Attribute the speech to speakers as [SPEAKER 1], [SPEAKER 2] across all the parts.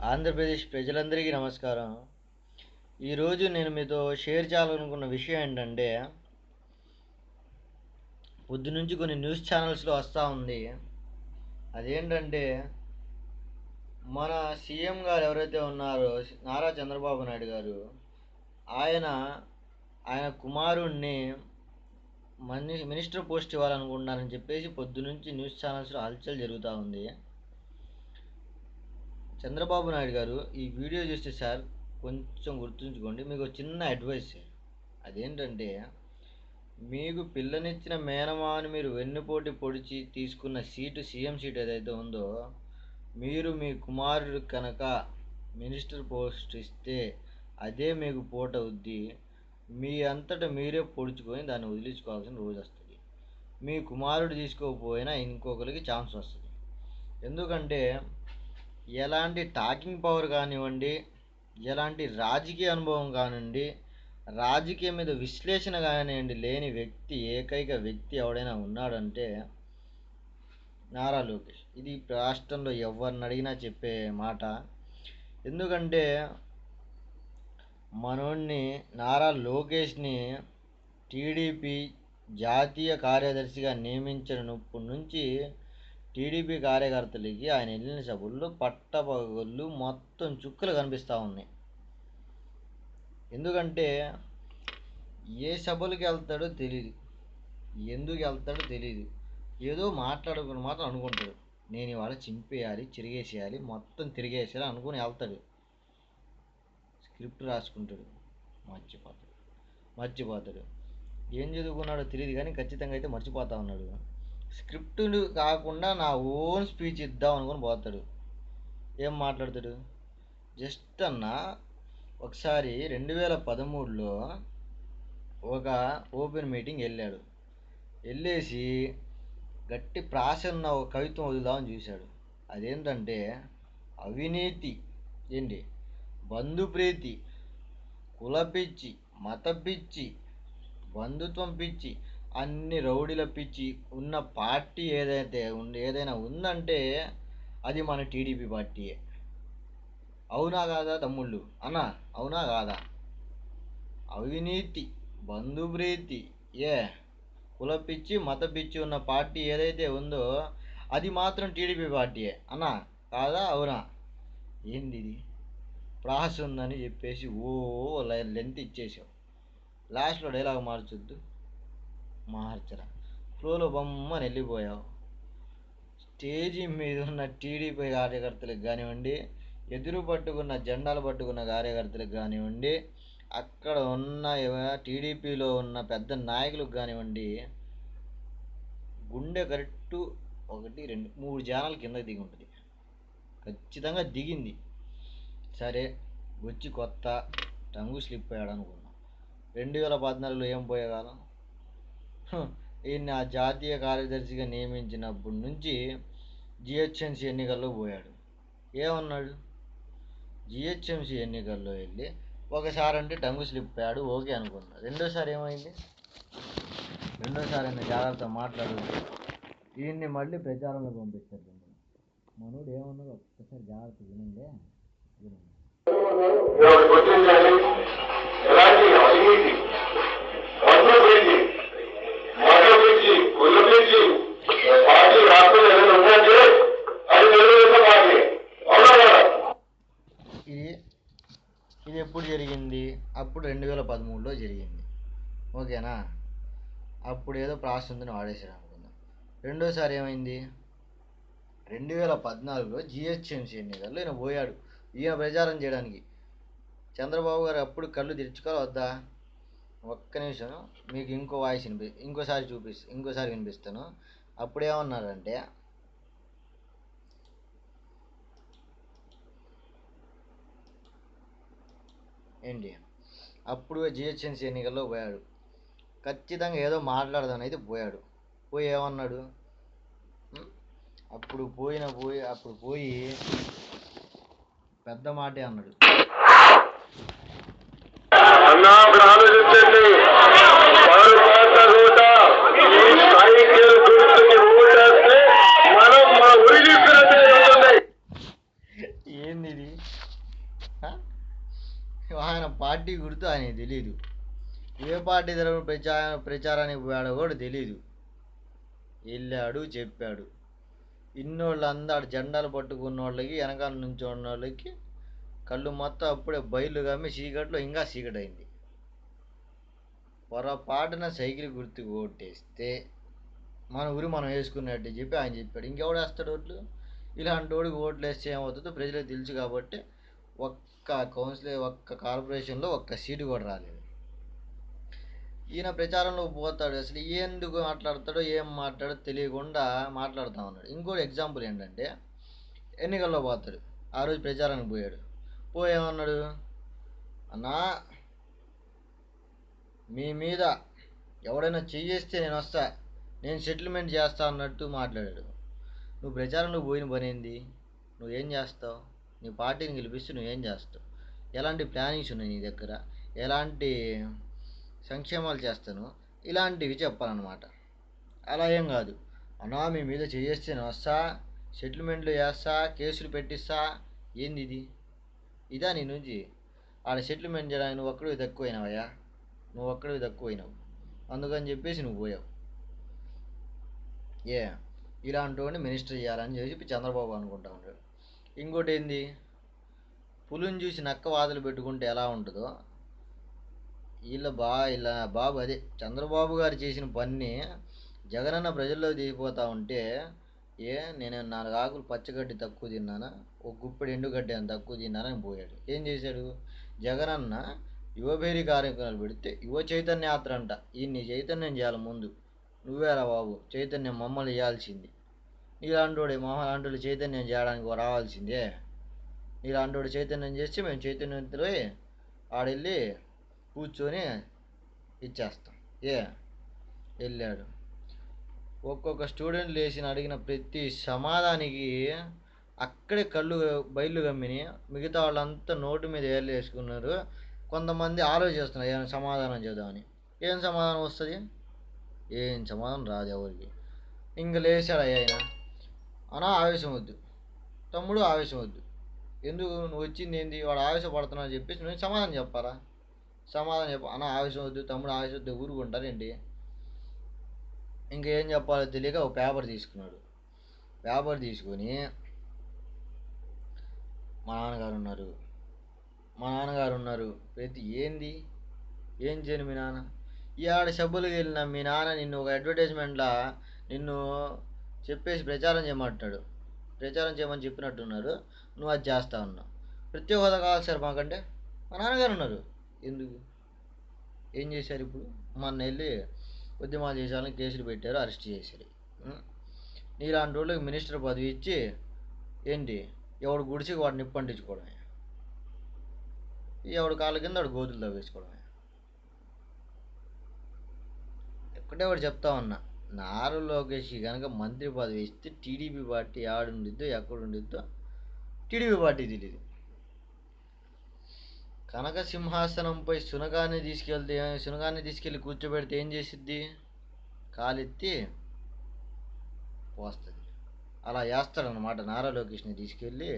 [SPEAKER 1] ఆంధ్రప్రదేశ్ ప్రజలందరికీ నమస్కారం. ఈరోజు నేను మీతో షేర్ చేయాలనుకున్న విషయం ఏంటంటే, పొద్దునుంచి కొన్ని న్యూస్ ఛానల్స్లో వస్తూ ఉంది. అదేంటంటే, మన సీఎం గారు ఎవరైతే ఉన్నారో నారా చంద్రబాబు నాయుడు గారు, ఆయన ఆయన కుమారుణ్ణి మినిస్టర్ పోస్ట్ ఇవ్వాలనుకుంటున్నారని చెప్పేసి పొద్దునుంచి న్యూస్ ఛానల్స్లో హల్చల్ జరుగుతూ ఉంది. చంద్రబాబు నాయుడు గారు ఈ వీడియో చూస్తే సార్ కొంచెం గుర్తుంచుకోండి. మీకు చిన్న అడ్వైస్. అదేంటంటే, మీకు పిల్లనిచ్చిన మేనమాని మీరు వెన్నుపోటు పొడిచి తీసుకున్న సీటు, సీఎం సీట్ ఏదైతే ఉందో, మీరు మీ కుమారుడు కనుక మినిస్టర్ పోస్ట్ ఇస్తే అదే మీకు పోట అవుద్ది. మీ అంతటా మీరే పొడుచుకొని దాన్ని వదిలించుకోవాల్సిన రోజు వస్తుంది. మీ కుమారుడు తీసుకోకపోయినా ఇంకొకరికి ఛాన్స్ వస్తుంది. ఎందుకంటే ఎలాంటి టాకింగ్ పవర్ కానివ్వండి, ఎలాంటి రాజకీయ అనుభవం కానివ్వండి, రాజకీయం మీద విశ్లేషణ కానివ్వండి లేని వ్యక్తి, ఏకైక వ్యక్తి ఎవడైనా ఉన్నాడంటే నారా లోకేష్. ఇది రాష్ట్రంలో ఎవరిని అడిగినా చెప్పే మాట. ఎందుకంటే మనోడిని నారా లోకేష్ని టీడీపీ జాతీయ కార్యదర్శిగా నియమించినప్పటి నుంచి టీడీపీ కార్యకర్తలకి ఆయన వెళ్ళిన సభల్లో పట్టపగళ్ళు మొత్తం చుక్కలు కనిపిస్తూ ఉన్నాయి. ఎందుకంటే ఏ సభలకు వెళ్తాడో తెలియదు, ఎందుకు వెళ్తాడో తెలియదు. ఏదో మాట్లాడుకుని మాత్రం అనుకుంటాడు, నేను ఇవాళ చింపేయాలి, చిరిగేసేయాలి, మొత్తం తిరిగేసేయాలి అనుకుని వెళ్తాడు. స్క్రిప్ట్ రాసుకుంటాడు, మర్చిపోతాడు. ఏం చదువుకున్నాడో తెలియదు కానీ ఖచ్చితంగా అయితే మర్చిపోతా ఉన్నాడు. స్క్రిప్టులు కాకుండా నా ఓన్ స్పీచ్ ఇద్దాం అనుకుని పోతాడు. ఏం మాట్లాడతాడు? జస్ట్ అన్న ఒకసారి 2013లో ఒక ఓపెన్ మీటింగ్ వెళ్ళాడు. వెళ్ళేసి గట్టి ప్రాస ఉన్న ఒక కవిత్వం వదులుదామని చూశాడు. అదేంటంటే అవినీతి ఏంటి, బంధుప్రీతి, కులపిచ్చి, మత పిచ్చి, బంధుత్వం పిచ్చి, అన్ని రౌడీల పిచ్చి ఉన్న పార్టీ ఏదైనా ఉందంటే అది మన టీడీపీ పార్టీయే. అవునా కాదా తమ్ముళ్ళు? అన్న అవునా కాదా? అవినీతి, బంధుప్రీతి, కులపిచ్చి, మత పిచ్చి ఉన్న పార్టీ ఏదైతే ఉందో అది మాత్రం టీడీపీ పార్టీయే. అన్న కాదా? అవునా? ఏంది ఇది? ప్రాస ఉందని చెప్పేసి లెంత్ ఇచ్చేసావు. లాస్ట్లో డైలాగ్ మార్చరా, ఫ్లోలో బొమ్మని వెళ్ళిపోయావు. స్టేజీ మీద ఉన్న టీడీపీ కార్యకర్తలకు కానివ్వండి, ఎదురు పట్టుకున్న జెండాలు పట్టుకున్న కార్యకర్తలకు కానివ్వండి, అక్కడ ఉన్న టీడీపీలో ఉన్న పెద్ద నాయకులకు కానివ్వండి, గుండె కరెక్టు 1, 2, 3 జానాలు కిందకి దిగి ఉంటుంది. ఖచ్చితంగా దిగింది. సరే వచ్చి కొత్త టంగు స్లిప్ అయ్యాడు అనుకున్నాం. 2014లో ఏం పోయేకాలం? ఈయన్ని ఆ జాతీయ కార్యదర్శిగా నియమించినప్పటి నుంచి జిహెచ్ఎంసీ ఎన్నికల్లో పోయాడు. ఏమన్నాడు? జిహెచ్ఎంసీ ఎన్నికల్లో వెళ్ళి ఒకసారి అంటే టంగు స్లిప్ అయ్యాడు, ఓకే అనుకున్నాడు. రెండోసారి ఏమైంది? రెండోసారి అయినా జాగ్రత్త మాట్లాడు, ఈయన్ని మళ్ళీ ప్రచారంలో పంపిస్తారు. మనోడు ఏమన్నాడు ఒక్కసారి జాగ్రత్త వినండి. ఇది ఎప్పుడు జరిగింది? అప్పుడు 2013లో జరిగింది. ఓకేనా? అప్పుడు ఏదో ప్రాసెస్ ఉందని వాడేసాడు అనుకుందాం. రెండోసారి ఏమైంది? 2014లో జిహెచ్ఎంసీ ఎన్నికల్లో ఈయన పోయాడు, ఈయన ప్రచారం చేయడానికి. చంద్రబాబు గారు అప్పుడు కళ్ళు తెరుచుకోవాలి వద్దా? ఒక్క నిమిషం, మీకు ఇంకో వాయిస్ ఇంకోసారి వినిపిస్తాను. అప్పుడు ఏమన్నారంటే, ఏంటి, అప్పుడు జిహెచ్ఎంసీ ఎన్నికల్లో పోయాడు. ఖచ్చితంగా ఏదో మాట్లాడదామని అయితే పోయాడు. పోయి ఏమన్నాడు? అప్పుడు పోయి పెద్ద మాటే అన్నాడు. ఏంది ఇది? ఆయన పార్టీ గుర్తు ఆయనకి తెలీదు, ఏ పార్టీ తరపున ప్రచారానికి పోయాడో కూడా తెలీదు. వెళ్ళాడు, చెప్పాడు. ఇన్నోళ్ళందరూ జెండాలు పట్టుకున్న వాళ్ళకి, వెనకాల నుంచి ఉన్న వాళ్ళకి కళ్ళు మొత్తం అప్పుడే బయలు కమ్మి చీకట్లో ఇంకా చీకటి అయింది. పొరపాటున సైకిల్ గుర్తు ఓటేస్తే మన ఊరు మనం వేసుకున్నట్టు చెప్పి ఆయన చెప్పాడు. ఇంకెవడు వేస్తాడు ఓట్లు? ఇలాంటి వాడికి ఓట్లు వేస్తే ఏమవుతుందో ప్రజలకు తెలుసు కాబట్టి ఒక్క కార్పొరేషన్లో ఒక్క సీటు కూడా రాలేదు. ఈయన ప్రచారంలో పోతాడు, అసలు ఎందుకు మాట్లాడతాడో ఏం మాట్లాడో తెలియకుండా మాట్లాడుతూ ఉన్నాడు. ఇంకోటి ఎగ్జాంపుల్ ఏంటంటే, ఎన్నికల్లో పోతాడు. ఆ రోజు ప్రచారానికి పోయాడు. పోయేమన్నాడు, అన్నా మీ మీద ఎవడైనా చెయ్యేస్తే నేను వస్తా, నేను సెటిల్మెంట్ చేస్తా అన్నట్టు మాట్లాడాడు. నువ్వు ప్రచారంలో పోయిన పని ఏంది? నువ్వేం చేస్తావు? నీ పార్టీని గెలిపిస్తే నువ్వేం చేస్తావు? ఎలాంటి ప్లానింగ్స్ ఉన్నాయి నీ దగ్గర? ఎలాంటి సంక్షేమాలు చేస్తాను? ఇలాంటివి చెప్పాలన్నమాట. అలా ఏం కాదు, అన్నా మీ మీద చేస్తే నేను వస్తా, సెటిల్మెంట్లు చేస్తా, కేసులు పెట్టిస్తా. ఏంది ఇది? ఇదా నీ నుంచి? ఆడ సెటిల్మెంట్ చేయడానికి నువ్వు ఒక్కడివి తక్కువైనావయ్యా, నువ్వు ఒక్కడివి తక్కువైనావు, అందుకని చెప్పేసి నువ్వు పోయావు. ఇలాంటి వాడిని మినిస్టర్ చేయాలని చెప్పి చంద్రబాబు అనుకుంటా ఉన్నాడు. ఇంకోటి ఏంది, పులిని చూసి నక్క వాతలు పెట్టుకుంటే ఎలా ఉంటుందో, ఇలా బాబు అదే చంద్రబాబు గారు చేసిన పని జగనన్న ప్రజల్లో దిగిపోతా ఉంటే, నేను 4 ఆకులు పచ్చగడ్డి తక్కువ తిన్నానా, ఒక గుప్పెడు ఎండుగడ్డి అని తక్కువ తిన్నానని పోయాడు. ఏం చేశాడు? జగనన్న యువభేరి కార్యక్రమాలు పెడితే యువ చైతన్య యాత్ర అంట. ఈయన్ని చైతన్యం చేయాలి ముందు. నువ్వేరా బాబు చైతన్యం మమ్మల్ని చేయాల్సింది. నీలాంటోడే మహాలాంటి చైతన్యం చేయడానికి రావాల్సిందే. నీలాంటోడు చైతన్యం చేస్తే మేము చైతన్యంతో ఆడెళ్ళి కూర్చొని ఇచ్చేస్తాం. వెళ్ళాడు. ఒక్కొక్క స్టూడెంట్ లేచిన అడిగిన ప్రతి సమాధానికి అక్కడే కళ్ళు బయలు గమ్మిని. మిగతా వాళ్ళంతా నోటు మీద ఏళ్ళు వేసుకున్నారు. కొంతమంది ఆలోచిస్తున్నారు ఏమైనా సమాధానం చేద్దామని. ఏం సమాధానం వస్తుంది? ఏం సమాధానం రాదు ఎవరికి. ఇంక లేచాడు ఆయన, అనా ఆవేశం వద్దు తమ్ముడు, ఆవేశం వద్దు. ఎందుకు? నువ్వు వచ్చింది ఏంది? వాడు ఆవేశపడుతున్నావు అని చెప్పేసి నువ్వు సమాధానం చెప్పాలా? సమాధానం చెప్ప. అనా ఆవేశం వద్దు తమ్ముడు, ఆవేశం వద్దు, ఊరుకుంటారేంటి? ఇంకేం చెప్పాలో తెలియక ఒక పేపర్ తీసుకున్నాడు. పేపర్ తీసుకొని, మా నాన్నగారు ఉన్నారు ప్రతి ఏంది ఏం చేయను మీ నాన్న? ఈ ఆడ సబ్బులకి వెళ్ళిన మీ నాన్న నిన్ను ఒక అడ్వర్టైజ్మెంట్లా నిన్ను చెప్పేసి ప్రచారం చేయమంటున్నాడు. ప్రచారం చేయమని చెప్పినట్టున్నారు, నువ్వు అది చేస్తా ఉన్నావు. ప్రత్యేక హోదా కావాలి సార్ మాకంటే మా నాన్నగారు ఉన్నారు. ఎందుకు? ఏం చేశారు ఇప్పుడు? మొన్న వెళ్ళి ఉద్యమాలు చేసేవాళ్ళని కేసులు పెట్టారు, అరెస్ట్ చేశారు. నీలాంటి వాళ్ళకి మినిస్టర్ పదవి ఇచ్చి ఏంటి, ఎవడు గుడిసి వాడు నిప్పంటించుకోవడమే, ఎవడు కాళ్ళ కింద వాడు గోతులు తవ్వేసుకోవడమే. ఒక్కటే వాడు చెప్తా ఉన్నా, నారా లోకేష్ కనుక మంత్రి పదవి ఇస్తే టీడీపీ పార్టీ ఆడుండిద్దో ఎక్కడుండిద్దో టీడీపీ పార్టీ తెలియదు. కనక సింహాసనంపై సునగాన్ని తీసుకెళ్ళి కూర్చోబెడితే ఏం చేసిద్ది? కాలెత్తి పోస్తుంది. అలా చేస్తాడనమాట నారా లోకేష్ని తీసుకెళ్ళి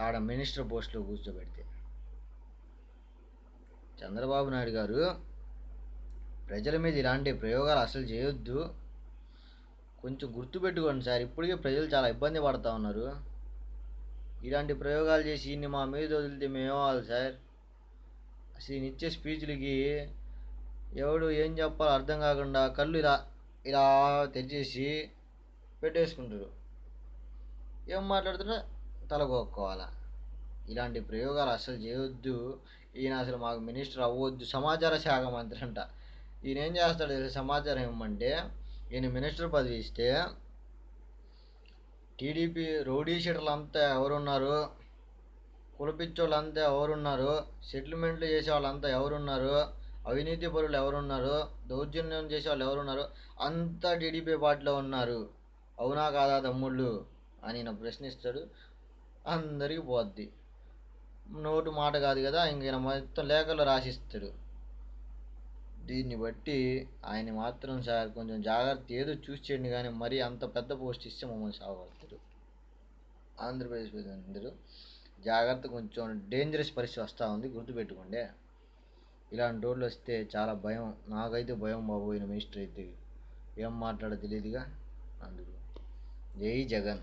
[SPEAKER 1] ఆడ మినిస్టర్ పోస్ట్లో కూర్చోబెడితే. చంద్రబాబు నాయుడు గారు ప్రజల మీద ఇలాంటి ప్రయోగాలు అసలు చేయొద్దు. కొంచెం గుర్తుపెట్టుకోండి సార్, ఇప్పటికే ప్రజలు చాలా ఇబ్బంది పడుతూ ఉన్నారు. ఇలాంటి ప్రయోగాలు చేసి ఇన్ని మా మీద వదిలితే మేమేమవ్వాలి సార్? అసలు ఈయన ఇచ్చే స్పీచ్లకి ఎవడు ఏం చెప్పాలో అర్థం కాకుండా కళ్ళు ఇలా ఇలా తెచ్చేసి పెట్టేసుకుంటారు. ఏం మాట్లాడుతున్నా తలగొక్కోవాలా. ఇలాంటి ప్రయోగాలు అసలు చేయొద్దు. ఈయన అసలు మాకు మినిస్టర్ అవ్వద్దు, సమాచార శాఖ మంత్రి అంట. ఈయన ఏం చేస్తాడు? సమాచారం ఇవ్వమంటే ఈయన మినిస్టర్ పదవి ఇస్తే టీడీపీ రౌడీ షీటర్లు అంతా ఎవరున్నారు, కులపిచ్చోళ్ళంతా ఎవరున్నారు, సెటిల్మెంట్లు చేసే వాళ్ళంతా ఎవరున్నారు, అవినీతి పరులు ఎవరున్నారు, దౌర్జన్యం చేసే వాళ్ళు ఎవరున్నారు, అంతా టీడీపీ పార్టీలో ఉన్నారు, అవునా కాదా తమ్ముళ్ళు అని ఈయన ప్రశ్నిస్తాడు. అందరికీ పోద్ది. నోటు మాట కాదు కదా, ఇంక మొత్తం లేఖల్లో రాసిస్తాడు. దీన్ని బట్టి ఆయన మాత్రం సార్ కొంచెం జాగ్రత్త, ఏదో చూసి చేయండి, కానీ మరీ అంత పెద్ద పోస్ట్ ఇస్తే మమ్మల్ని సాగొడతాడు. ఆంధ్రప్రదేశ్ ప్రజలందరూ జాగ్రత్త, కొంచెం డేంజరస్ పరిస్థితి వస్తూ ఉంది, గుర్తుపెట్టుకోండి. ఇలాంటి రోడ్లు వస్తే చాలా భయం, నాకైతే భయం బాబు. ఈయన మినిస్టర్ అయితే ఏం మాట్లాడో తెలియదుగా. అందుకు జై జగన్.